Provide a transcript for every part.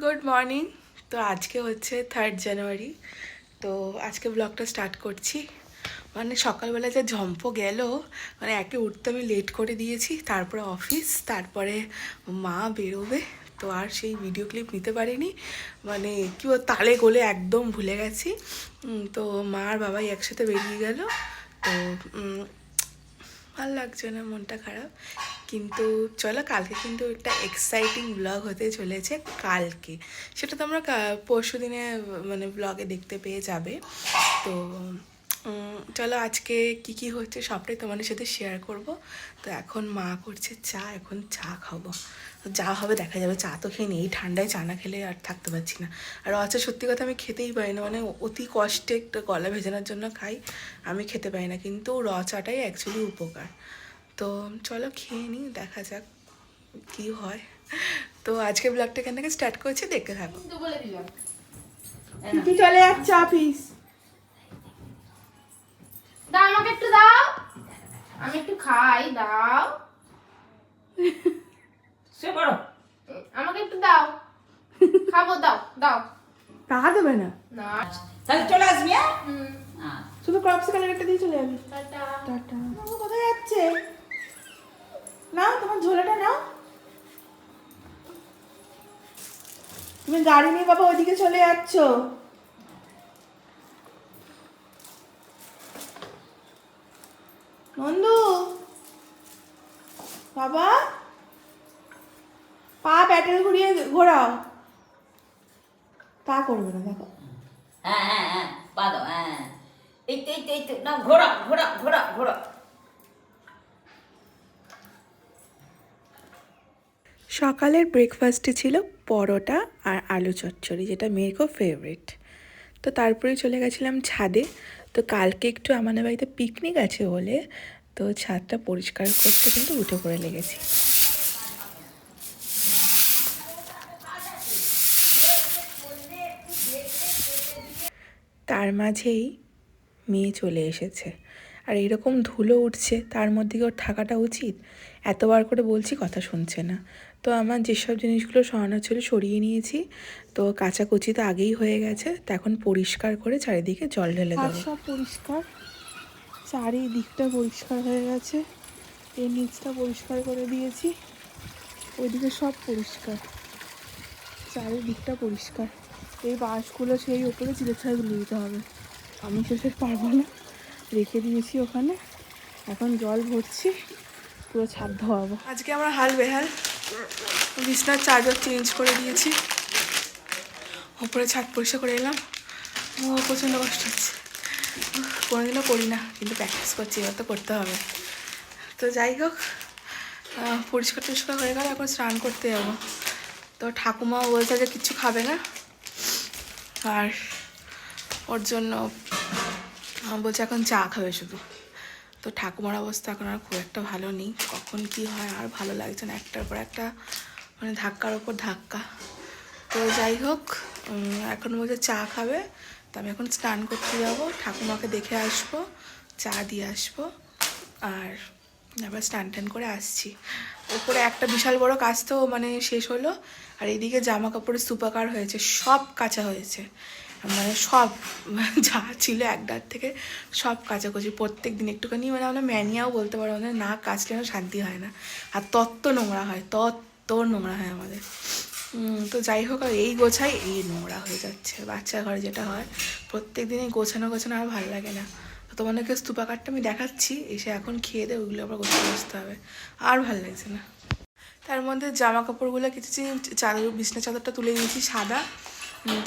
Good morning. তো আজকে হচ্ছে 3rd জানুয়ারি। তো আজকে ব্লগটা স্টার্ট করছি। মানে সকালবেলা যে ঝম্প গেল, মানে একে উঠতে আমি লেট করে দিয়েছি, তারপরে অফিস, তারপরে মা বেরোবে, তো আর সেই ভিডিও ক্লিপ নিতে পারিনি। মানে কি তালে গোলে একদম ভুলে গেছি। তো মা আর বাবাই একসাথে বেরিয়ে গেল। তো ভাল লাগছে না, মনটা খারাপ। কিন্তু চলো, কালকে কিন্তু একটা এক্সাইটিং ব্লগ হতে চলেছে কালকে। সেটা তোমরা পরশু দিনে মানে ব্লগে দেখতে পেয়ে যাবে। তো চলো, আজকে কি কি হচ্ছে সবটাই তোমাদের সাথে শেয়ার করব। তো এখন মা করছে চা, এখন চা খাবো। যা হবে দেখা যাবে। চা তো খেয়ে নিই, এই ঠান্ডায় চা না খেলে আর থাকতে পারছি না। আর আচ্ছা, সত্যি কথা আমি খেতেই পারি না, মানে অতি কষ্টে একটা গলা ভেজানোর জন্য খাই, আমি খেতে পারি না। কিন্তু র চাটাই অ্যাকচুয়ালি উপকার। তো চলো খেয়ে নিই, দেখা যাক কি হয়। তো আজকে ব্লগটা এখান থেকে স্টার্ট করছি, দেখতে থাকো। তুই চলে যাচ্ছে অফিস। দাও, আমাকে একটু দাও, আমি একটু খাই, দাও সে করো, আমাকে একটু দাও, খাবো, দাও দাও। টাকা দেবে না? না। তাহলে চলে আসবি। হুম। শুধু ক্রপস কালারটা দিয়ে চলে যাবি। টাটা। টাটা। ও কোথায় যাচ্ছে? নাও তোমার ঝোলাটা নাও। তুমি গাড়ি নিয়ে বাবা ওইদিকে চলে যাচ্ছ। নন্দু বাবা, পা ব্যাটারি ঘুরিয়ে ঘোরাও। তা করবে না, দেখো। হ্যাঁ পা দাও, হ্যাঁ এই তো না, ঘোরা ঘোরা ঘোরা ঘোরা। সকালের ব্রেকফাস্টে ছিল পরোটা আর আলু চচ্চড়ি, যেটা মেয়ের খুব ফেভারিট। তো তারপরে চলে গেছিলাম ছাদে। তো কালকে একটু আমাদের বাড়িতে পিকনিক আছে বলে, তো ছাদটা পরিষ্কার করতে কিন্তু উঠে পড়ে লেগেছি। তার মাঝেই মেয়ে চলে এসেছে। আর এরকম ধুলো উঠছে, তার মধ্যে কি ওর থাকাটা উচিত? এতবার করে বলছি, কথা শুনছে না। তো আমার যেসব জিনিসগুলো সরানোর ছিল সরিয়ে নিয়েছি। তো কাচাকুচি তো আগেই হয়ে গেছে, তো এখন পরিষ্কার করে চারিদিকে জল ঢেলে দেবো। সব পরিষ্কার, চারিদিকটা পরিষ্কার হয়ে গেছে। এই নিচটা পরিষ্কার করে দিয়েছি, ওইদিকে সব পরিষ্কার, চারিদিকটা পরিষ্কার। এই বাঁশগুলো সেই ওপরে চিলেছাড়া তুলে দিতে হবে, আমি শেষে পারবো না, রেখে দিয়েছি ওখানে। এখন জল ভরছি, পুরো ছাদ ধোয়াবো। আজকে আমরা হাল বেহাল, বিছনার চার্জার চেঞ্জ করে দিয়েছি, ওপরে ছাদ পরিষ্কার করে এলাম। ও প্রচণ্ড কষ্ট হচ্ছে, কোনোদিনও করি না কিন্তু প্র্যাকটিস করছি, এবার তো করতে হবে। তো যাই হোক, পরিষ্কার টরিষ্কার হয়ে গেল, এখন স্নান করতে যাবো। তো ঠাকুমা বলছে যে কিচ্ছু খাবে না, আর ওর জন্য বলছে এখন চা খাবে শুধু। তো ঠাকুমার অবস্থা এখন আর খুব একটা ভালো নেই, কখন কি হয় আর ভালো লাগছে না, একটার পর একটা মানে ধাক্কার ওপর ধাক্কা। তো যাই হোক, এখন বলছে চা খাবে, তো আমি এখন স্নান করতে যাবো, ঠাকুমাকে দেখে আসবো, চা দিয়ে আসবো, আর আবার স্নান টান করে আসছি। ওপরে একটা বিশাল বড় কাজ তো মানে শেষ হলো, আর এইদিকে জামা কাপড়ের স্তূপাকার হয়েছে, সব কাচা হয়েছে, মানে সব যা ছিল একদার থেকে সব কাচাকুচি প্রত্যেক দিন একটুখানি, মানে আমরা ম্যানিয়াও বলতে পারো, মানে না কাচলে না শান্তি হয় না, আর তত্ত্ব নোংরা হয়, তত্ত্ব নোংরা হয় আমাদের। তো যাই হোক, আর এই গোছাই এই নোংরা হয়ে যাচ্ছে, বাচ্চা ঘরে যেটা হয় প্রত্যেক দিনই গোছানো গোছানো আর ভালো লাগে না। তো তোমাদেরকে স্তূপাকারটা আমি দেখাচ্ছি, এসে এখন খেয়ে দিয়ে ওইগুলো আবার গোছাতে বসতে হবে, আর ভালো লাগছে না। তার মধ্যে জামা কাপড়গুলো কেচেছি, চাদর বিছনা চাদরটা তুলে দিয়েছি সাদা।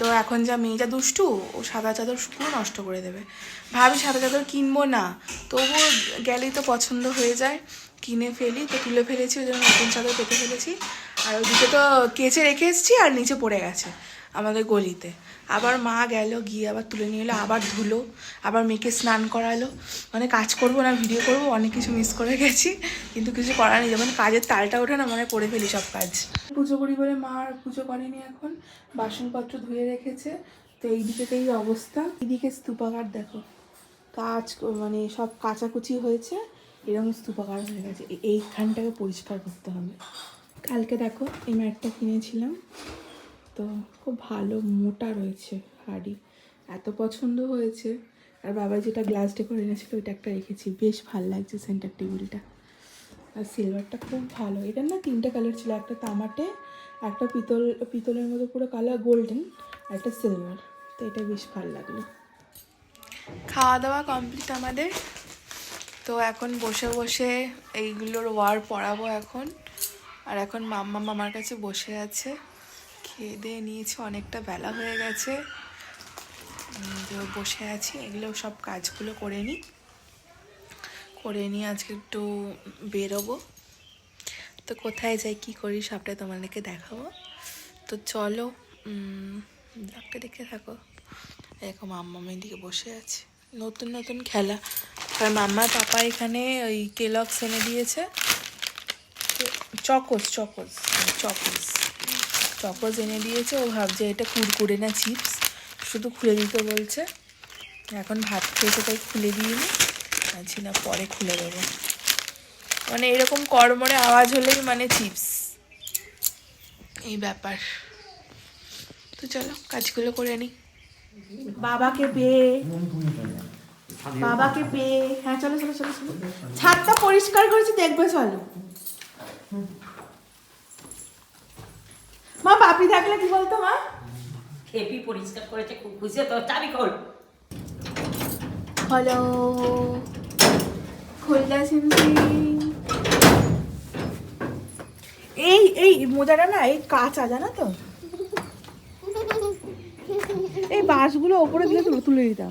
তো এখন যা মেয়ে যা দুষ্টু, ও সাদা চাদর পুরো নষ্ট করে দেবে। ভাবি সাদা চাদর কিনবো না, তবুও গেলেই তো পছন্দ হয়ে যায়, কিনে ফেলি। তো তুলে ফেলেছি, ওই জন্য নতুন চাদর পেতে ফেলেছি। আর ওইদিকে তো কেচে রেখে এসেছি, আর নিচে পড়ে গেছে আমাদের গলিতে। আবার মা গেল, গিয়ে আবার তুলে নিয়ে এলো, আবার ধুলো, আবার মেয়েকে স্নান করালো। মানে কাজ করবো না ভিডিও করবো, অনেক কিছু মিস করে গেছি, কিন্তু কিছু করার নেই, যেমন কাজের তালটা ওঠে না, মানে করে ফেলি সব কাজ। পুজো করি বলে মা আর পুজো করেনি, এখন বাসনপত্র ধুয়ে রেখেছে। তো এইদিকে এই অবস্থা, এইদিকে স্তূপাকার দেখো, কাজ মানে সব কাচাকুচি হয়েছে, এরকম স্তূপাকার হয়ে গেছে, এইখানটাকে পরিষ্কার করতে হবে। কালকে দেখো এই ম্যাটটা কিনেছিলাম, তো খুব ভালো মোটা রয়েছে হাঁড়ি, এত পছন্দ হয়েছে। আর বাবা যেটা গ্লাস ডেকোর এনেছিল ওইটা একটা রেখেছি, বেশ ভালো লাগছে সেন্টার টেবিলটা। আর সিলভারটা খুব ভালো, এটা না 3টে কালার ছিল, একটা তামাটে, একটা পিতলের মতো পুরো কালার গোল্ডেন, আর একটা সিলভার। তো এটা বেশ ভালো লাগলো। খাওয়া দাওয়া কমপ্লিট আমাদের। তো এখন বসে বসে এইগুলোর ওয়ার পড়াবো এখন। আর এখন মাম্মা মামার কাছে বসে আছে, খেয়ে দিয়ে নিয়েছি, অনেকটা বেলা হয়ে গেছে। তো বসে আছি, এগুলো সব কাজগুলো করে নিয়ে আজকে একটু বেরোবো। তো কোথায় যাই কী করি সবটাই তোমাদেরকে দেখাবো। তো চলো ব্লগটা দেখে থাকো। এরকম মাম্মা এদিকে বসে আছে, নতুন নতুন খেলা। আর মাম্মার পাপা এখানে ওই কেলগস এনে দিয়েছে, চকোস এনে দিয়েছে। ও ভাবছে এটা কুরকুরে না চিপস, শুধু খুলে দিতে বলছে। এখন ভাত খেয়েছে তাই খুলে দিইনি, আছি না পরে খুলে দেবো। মানে এরকম কড়মড়ে আওয়াজ হলেই মানে চিপস, এই ব্যাপার। তো চলো কাজগুলো করে নিই। বাবাকে পেয়ে হ্যাঁ চলো চলো চলো চলো, ছাদটা পরিষ্কার করেছি, দেখবে চলো। মা বাপি থাকলে কি বলতো মা? খেপি পরিষ্কার করেছে, খুব খুশি তো। চাবি খোল। হ্যালো, খোলা সিমসি। এই মোজাটা না এই কাঁচা, জানো তো? এই বাঁশগুলো ওপরে দিলে তুলে দিতাম।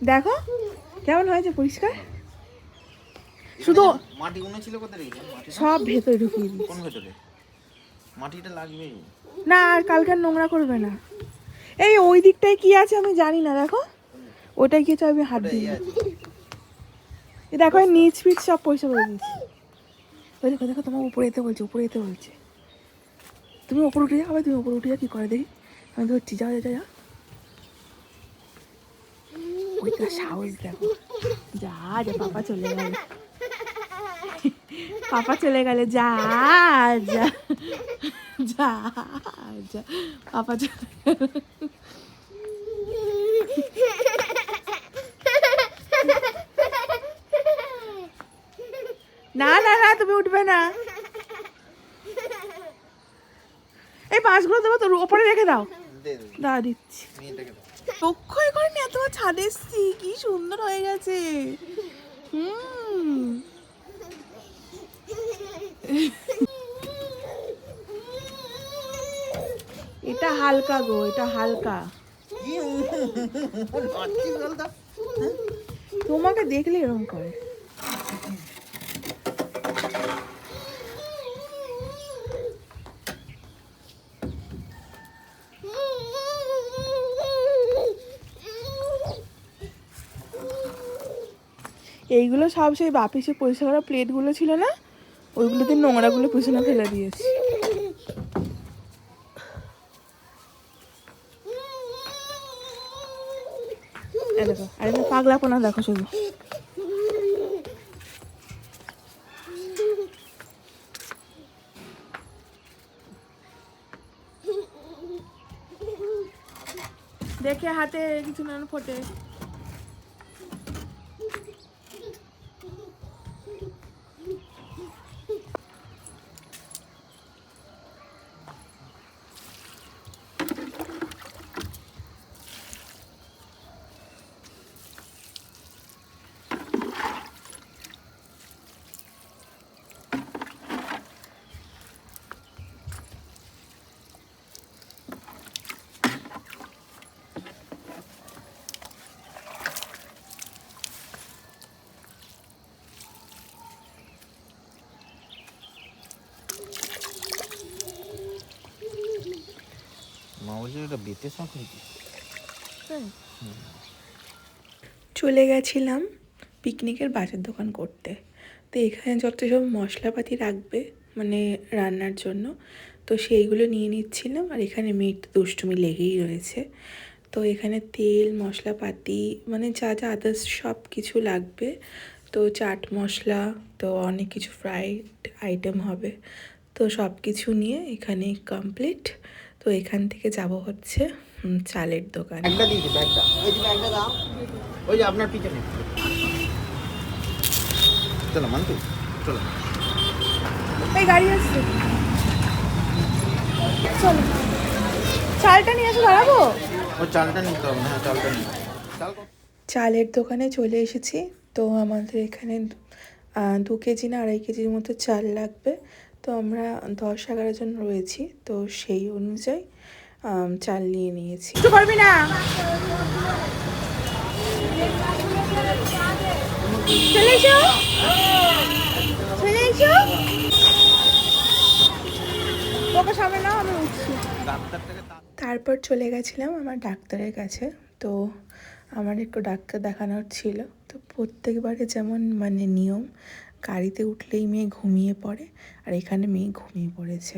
দেখো কেমন হয়েছে পরিষ্কার, শুধু মাটিগুলো ছিল কোথায় রেখেছেন? সব ভেতরে ঢুকিয়ে দিই। কোন ভেতরে? মাটিটা লাগবে না, আর কালকে আর নোংরা করবে না। এই ওই দিকটায় কি আছে আমি জানি না, দেখো ওটাই কি আমি হাত দিই। এই দেখো এই নিচ পিচ সব পয়সা করে দিচ্ছি। ওই দেখো দেখো, তোমার উপরে যেতে বলছে, তুমি ওপরে উঠে যাও। আবার তুমি ওপরে উঠে যাও, কি করে দেখি, আমি ধরছি, যাও যা যা। ওইটা সাহস দেখো, যা যা, পাপা চলে গেল, যা যা যা যা, পাপা চলে গেল। না না না, তুমি উঠবে না। এই বাঁশগুলো দেবো তোর ওপরে রেখে দাও, দাঁড়া দিচ্ছি। লক্ষ্যই করিনি এত ছাদে এসছি, কি সুন্দর হয়ে গেছে। এটা হালকা গো, এটা হালকা। তোমাকে দেখলে এরকম করে। এইগুলো সব সেই বাপিসে পরিষ্কার করা প্লেটগুলো ছিল না, ওইগুলোতে নোংরাগুলো পিছনে ফেলে দিয়েছি। দেখো আরে পাগলাপনা দেখো শুধু। দেখে হাতে কিছু না ফোটে। মা বলছিল এটা বেতের শখ হয়েছে। চলে গেছিলাম পিকনিকের বাজার দোকান করতে। তো এখানে যত সব মশলাপাতি রাখবে মানে রান্নার জন্য, তো সেইগুলো নিয়ে নিচ্ছিলাম। আর এখানে মেয়ের দুষ্টুমি লেগেই রয়েছে। তো এখানে তেল মশলাপাতি মানে যা যা আদার্স সব কিছু লাগবে। তো চাট মশলা, তো অনেক কিছু ফ্রাইড আইটেম হবে। তো সব কিছু নিয়ে এখানে কমপ্লিট। তো এখান থেকে যাব হচ্ছে চালের দোকান। ব্যাগটা দিয়েছি, ব্যাগটা ওই যে ব্যাগটা দাও, ওই যে আপনার পিছনে। চলো মান্তু, চলো। এই গাড়ি আসছে, চলো চালটা নিয়ে এসে দাঁড়াবো। ও চালটা নিতে হবে, হ্যাঁ চালটা নিতে চাল চালের দোকানে চলে এসেছি। তো আমাদের এখানে 2 কেজি না 2.5 কেজির মতো চাল লাগবে। তো আমরা 10-11 জন রয়েছি, তো সেই অনুযায়ী চাল নিয়ে নিয়েছি। কিছু করবি না, চলে এসো, চলে এসো। তোকে সামনে নাও, আমি উঠছি। ডাক্তারটাকে তারপর চলে গেছিলাম আমার ডাক্তারের কাছে। তো আমার একটু ডাক্তার দেখানোর ছিল। তো প্রত্যেকবারে যেমন মানে নিয়ম, গাড়িতে উঠলেই মেয়ে ঘুমিয়ে পড়ে, আর এখানে মেয়ে ঘুমিয়ে পড়েছে।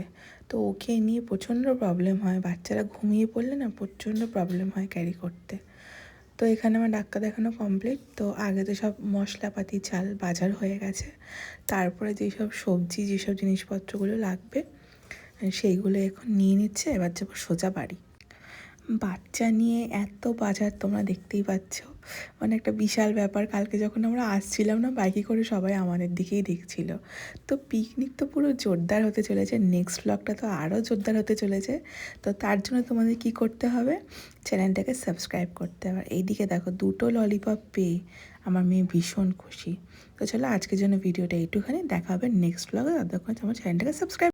তো ওকে নিয়ে প্রচণ্ড প্রবলেম হয়, বাচ্চারা ঘুমিয়ে পড়লে না প্রচণ্ড প্রবলেম হয় ক্যারি করতে। তো এখানে আমার ডাক্তার দেখানো কমপ্লিট। তো আগে তো সব মশলাপাতি চাল বাজার হয়ে গেছে, তারপরে যেসব সবজি যেসব জিনিসপত্রগুলো লাগবে সেইগুলো এখন নিয়ে নিচ্ছে। এবার যাবো সোজা বাড়ি। বাচ্চা নিয়ে এত বাজার তোমরা দেখতেই পাচ্ছ, মানে একটা বিশাল ব্যাপার। কালকে যখন আমরা আসছিলাম না বাইকে করে, সবাই আমাদের দিকেই দেখছিল। তো পিকনিক তো পুরো জোরদার হতে চলেছে, নেক্সট ব্লগটা তো আরও জোরদার হতে চলেছে। তো তার জন্য তোমাদের কি করতে হবে, চ্যানেলটাকে সাবস্ক্রাইব করতে হবে। এইদিকে দেখো 2টো ললিপপ পেয়ে আমার মেয়ে ভীষণ খুশি। তো চলো আজকের জন্য ভিডিওটা এইটুখানি, দেখা হবে নেক্সট ব্লগে। ততক্ষণ আমার চ্যানেলটাকে সাবস্ক্রাইব